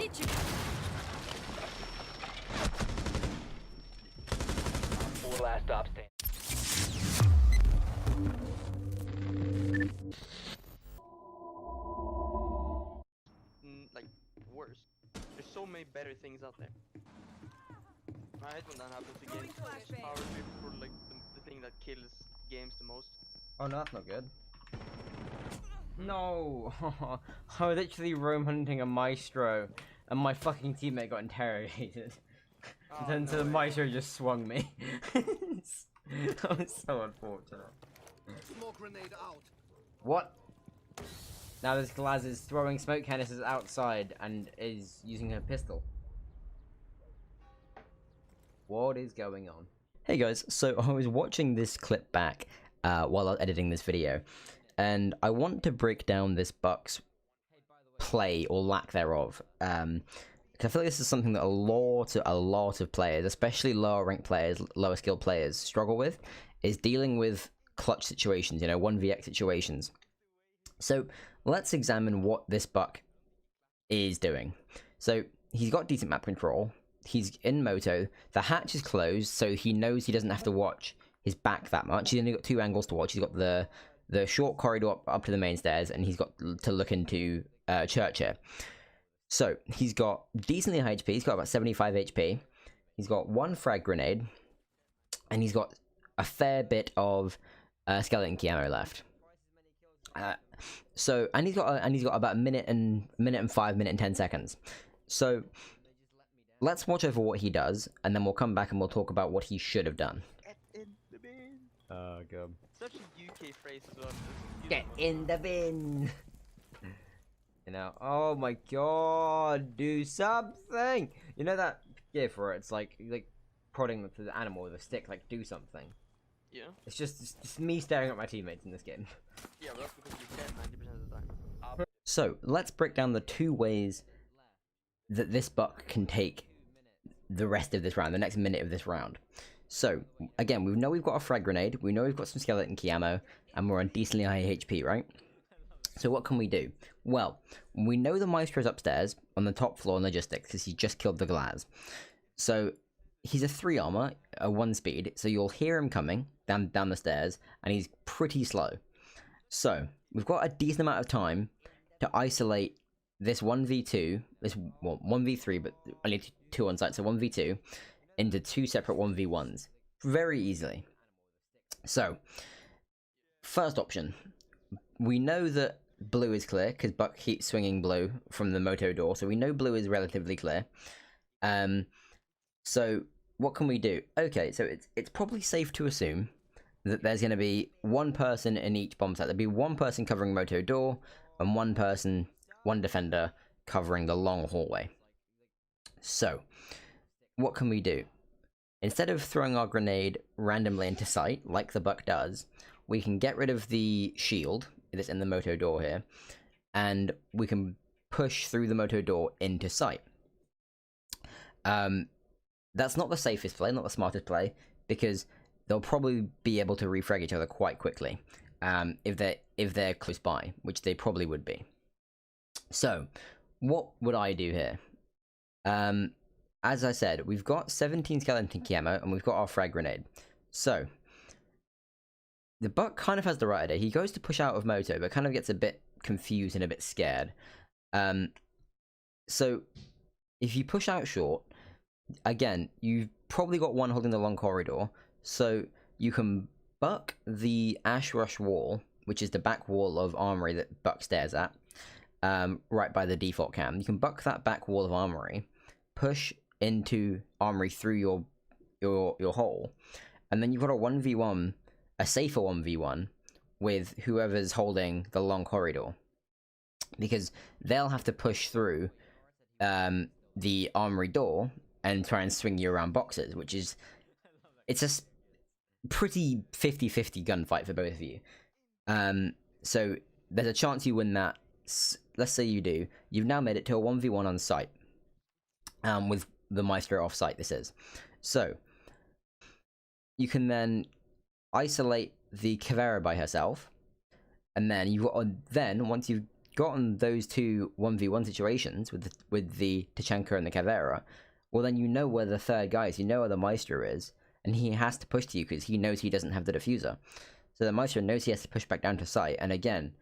Get you. Four last stop stand. Like worse. There's so many better things out there. I hate when that happens to games. Power trip for like the thing that kills games the most. Oh no, that's not good. No! I was literally roam hunting a maestro, and my fucking teammate got interrogated. Oh, Then no so the way. maestro just swung me. That was so unfortunate. Smoke grenade out. What? Now this Glaz is throwing smoke canisters outside and is using her pistol. What is going on? Hey guys, so I was watching this clip back while I was editing this video, and I want to break down this Buck's play or lack thereof. Because I feel like this is something that a lot of players, especially lower ranked players, lower skilled players, struggle with, is dealing with clutch situations, you know, 1vx situations. So let's examine what this Buck is doing. So he's got decent map control. He's in moto. The hatch is closed, so he knows he doesn't have to watch his back that much. He's only got two angles to watch. He's got the short corridor up to the main stairs, and he's got to look into church here. So he's got decently high HP. He's got about 75 HP. He's got one frag grenade, and he's got a fair bit of skeleton key ammo left. And he's got about a minute and 10 seconds. So let's watch over what he does, and then we'll come back and we'll talk about what he should have done. Get in the bin. Go. Such a UK phrase as well. Get in the bin. You know, oh my god, do something. You know that gif where it's like prodding the animal with a stick, like do something. Yeah. It's just me staring at my teammates in this game. Yeah, well, that's because you can 90% of the time. So let's break down the two ways that this Buck can take the rest of this round, the next minute of this round. So again, we know we've got a frag grenade, we know we've got some skeleton key ammo, and we're on decently high HP, right? So what can we do? Well, we know the Maestro's upstairs on the top floor in logistics because he just killed the Glaz. So he's a 3 armor, a 1 speed, so you'll hear him coming down the stairs, and he's pretty slow. So we've got a decent amount of time to isolate this 1v2, well 1v3, but only 2 on site, so 1v2, into 2 separate 1v1s very easily. So first option, we know that blue is clear because Buck keeps swinging blue from the moto door, so we know blue is relatively clear. So what can we do? Okay, so it's probably safe to assume that there's going to be one person in each bomb site. There'll be one person covering moto door and one defender covering the long hallway. So what can we do? Instead of throwing our grenade randomly into sight like the Buck does, we can get rid of the shield that's in the moto door here, and we can push through the moto door into sight. That's not the safest play, not the smartest play, because they'll probably be able to refrag each other quite quickly if they're close by, which they probably would be. So what would I do here? As I said, we've got 17 skeleton key ammo and we've got our frag grenade. So the Buck kind of has the right idea. He goes to push out of moto, but kind of gets a bit confused and a bit scared. So if you push out short, again, you've probably got one holding the long corridor, so you can buck the Ash Rush wall, which is the back wall of armory that Buck stares at, right by the default cam. You can buck that back wall of armory, push into armory through your hole, and then you've got a 1v1, a safer 1v1 with whoever's holding the long corridor, because they'll have to push through the armory door and try and swing you around boxes, which is, it's a pretty 50-50 gunfight for both of you. So there's a chance you win that. Let's say you do. You've now made it to a 1v1 on site, with the Maestro off site, this is. So you can then isolate the Kavera by herself, and then once you've gotten those two 1v1 situations with the Tachanka and the Caveira, well then you know where the third guy is, you know where the Maestro is, and he has to push to you because he knows he doesn't have the diffuser. So the Maestro knows he has to push back down to site, and again,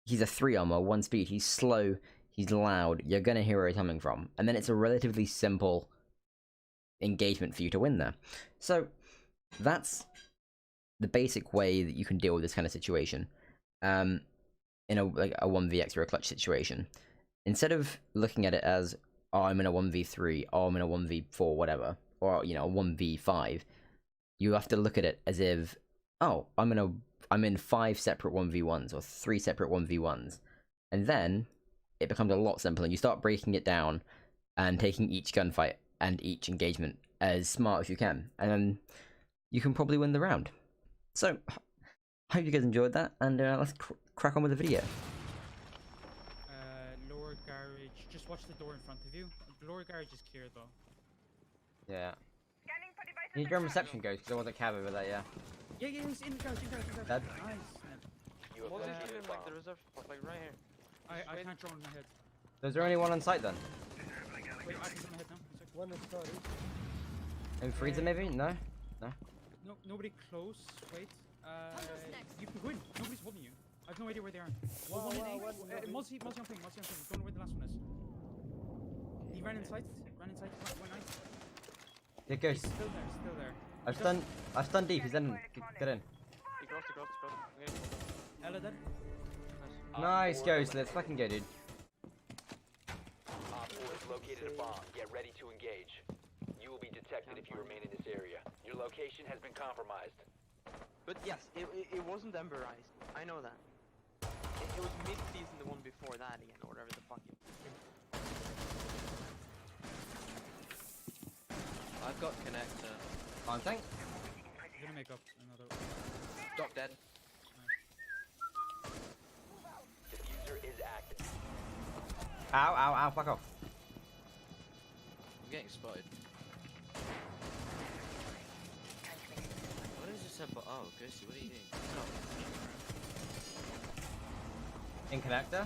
he's a 3 armor, 1 speed, he's slow, he's loud, you're gonna hear where he's coming from, and then it's a relatively simple engagement for you to win there. So that's the basic way that you can deal with this kind of situation. In a 1vx or a clutch situation, instead of looking at it as, oh, I'm in a 1v3, oh, I'm in a 1v4, whatever, or you know, a 1v5, you have to look at it as if, oh, I'm in 5 separate 1v1s or 3 separate 1v1s, and then it becomes a lot simpler and you start breaking it down and taking each gunfight and each engagement as smart as you can, and then you can probably win the round. So hope you guys enjoyed that, and let's crack on with the video. Lower garage. Just watch the door in front of you. The lower garage is clear though. Yeah. Can you drum reception goes? Because there was a cab over there, yeah. Yeah, he's in the garage, Dead. Nice. You have Moses located even a like bomb. the reserve spot, like right here. I can't draw in my head. So is there only one on site then? Wait, I can draw in my head now. One is started. In freezer maybe? No? No, nobody close. Wait. You can go in. Nobody's holding you. I have no idea where they are. Wow, Multi on ping. Don't know where the last one is. He ran inside. Went nice. Yeah, goes. He's still there. I've stunned deep, he's in. Get in. He crossed. Okay. Ella dead. Nice, Ghost, let's fucking go, dude. Op 4 has located a bomb. Get ready to engage. You will be detected if you remain in this area. Your location has been compromised. But yes, it wasn't emberized. I know that. It was mid-season, the one before that again, or whatever the fuck it was. I've got connector. On tank. I'm gonna make up another. Doc dead. Diffuser is active. Ow, fuck off. I'm getting spotted. What is this about? Oh, Ghosty, what are you doing? In connector.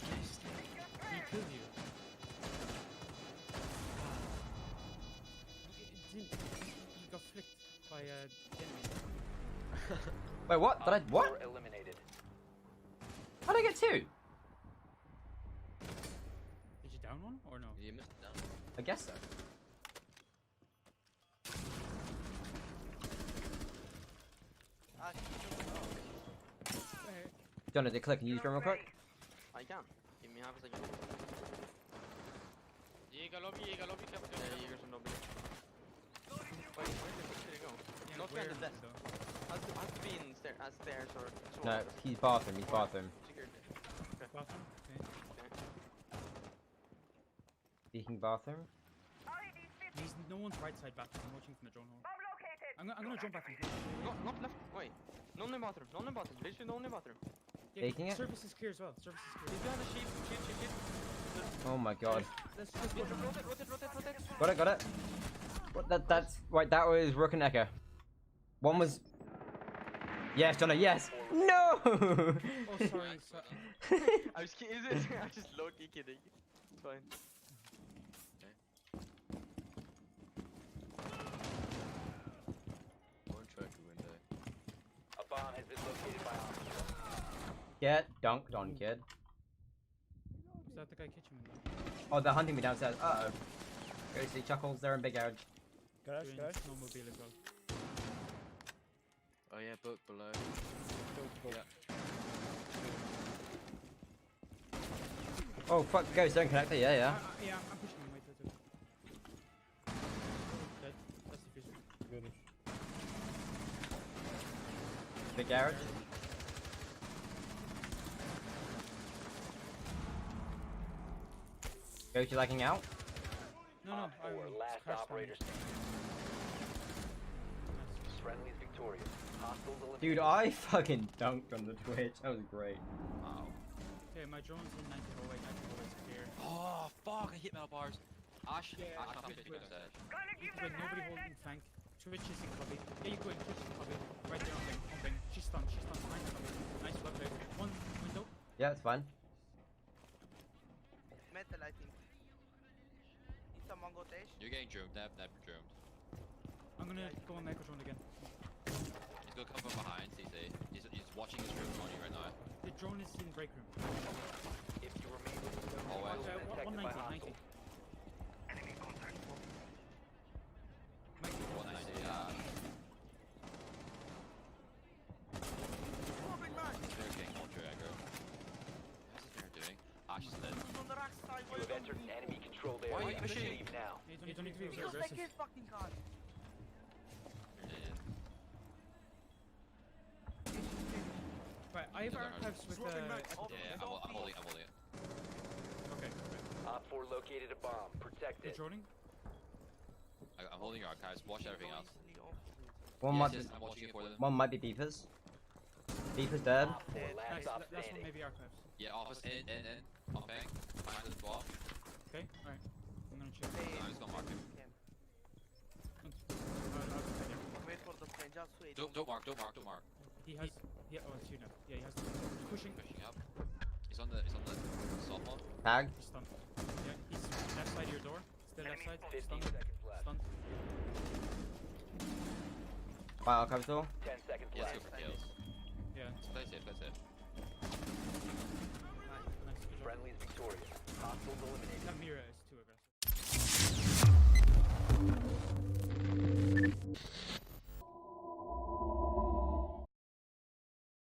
He killed you. He got flicked by the enemy. Wait, what? Did I, Op what? 4 eliminated. How'd I get 2? Did you down one or no? You missed it down. I guess so. Do you want to click and use drum real quick? I can. Give me half a second. Jäger lobby, Yeah, Jägers and nobody. Wait, where did he go? Yeah, Not where behind the desk. though? Has to be in stairs or No, he's bathroom, Security. Bathroom? Okay. Speaking bathroom. He's no one's right side bathroom. I'm watching from the drone hole. I'm gonna jump back in. Not left. Wait. None in bathroom. Literally none in bathroom. Taking it? Service is clear as well. Service is clear. He's behind the sheep. Oh my god. Let's just go. Rotate. Got it. What, that's, right, that was Rook and Echo. One was... Yes, Johnny, yes! No! Oh, sorry. I was kidding. I just low-key kidding. It's fine. One trophy window. A bomb has been located by Op 4. Get dunked on, kid. Is that the guy kitchen window? Oh, they're hunting me downstairs. Uh-oh. Go see Chuckles, they're in big garage. Garage. Doing snowmobile as well. Oh yeah, book below. Yeah. Oh, fuck, Ghost, don't connector, yeah. Yeah, I'm pushing him. Wait. Dead. That's the diffuser. Good. Big garage. Ghost, you lagging out? No, Op 4, last crash operator landing. standing. Friendly's victorious. Hostiles eliminated. Dude, I fucking dunked on the Twitch. That was great. Wow. Okay, my drone's in 9008. 9008 is clear. Oh fuck! I hit metal bars. Ash. Yeah, Ash I can't think be upstairs. Nobody holding flank. Twitch is in cubby. Yeah, you go in. Twitch is in cubby. Right there on ping. She's stunned. Nice cubby. Nice left out. One window. Yeah, it's fine. metal, I think. Need someone go dash. You're getting droned, Neb droned. I'm gonna go on Echo Drone again. He's gonna come from behind, CC. He's watching his room on you right now. The drone is in break room. If you remain within the zone, Always. you will be detected by 190, 90. hostiles. Mike, 190, yeah. They're getting ultra aggro. What's this guy doing? Ash is dead. He's on the rock side. You have entered an enemy controlled Why are area. you pushing? Leave now. you don't need to be Because I aggressive. can't fucking card. You're dead. Right, I have archives with Yeah, I'm holding it. Okay, Op 4 located a bomb. Protect the it. droning. I'm holding your archives. Watch everything else. One Yes, might yes, I'm watching it for them. one might be beepers. Beepers dead. Op 4 last Nice, stop last one standing. maybe archives. Yeah, office in. On bang. Find the spot. Okay, alright. I'm gonna check. No, I'm just gonna mark him. Wait for the plane, just wait. Don't mark. He has. Yeah, oh, it's you now. Yeah, he has. He's pushing. Pushing up. He's on the softball. Tag. He's stunned. Yeah, he's left side of your door. Still left side. 15 Stunned. seconds left. Stunned. By archive door. 10 seconds Yeah, let's left. go for kills. Yeah, Play safe. nice. Good job. Friendly's victorious. Hostiles eliminated. That mirror is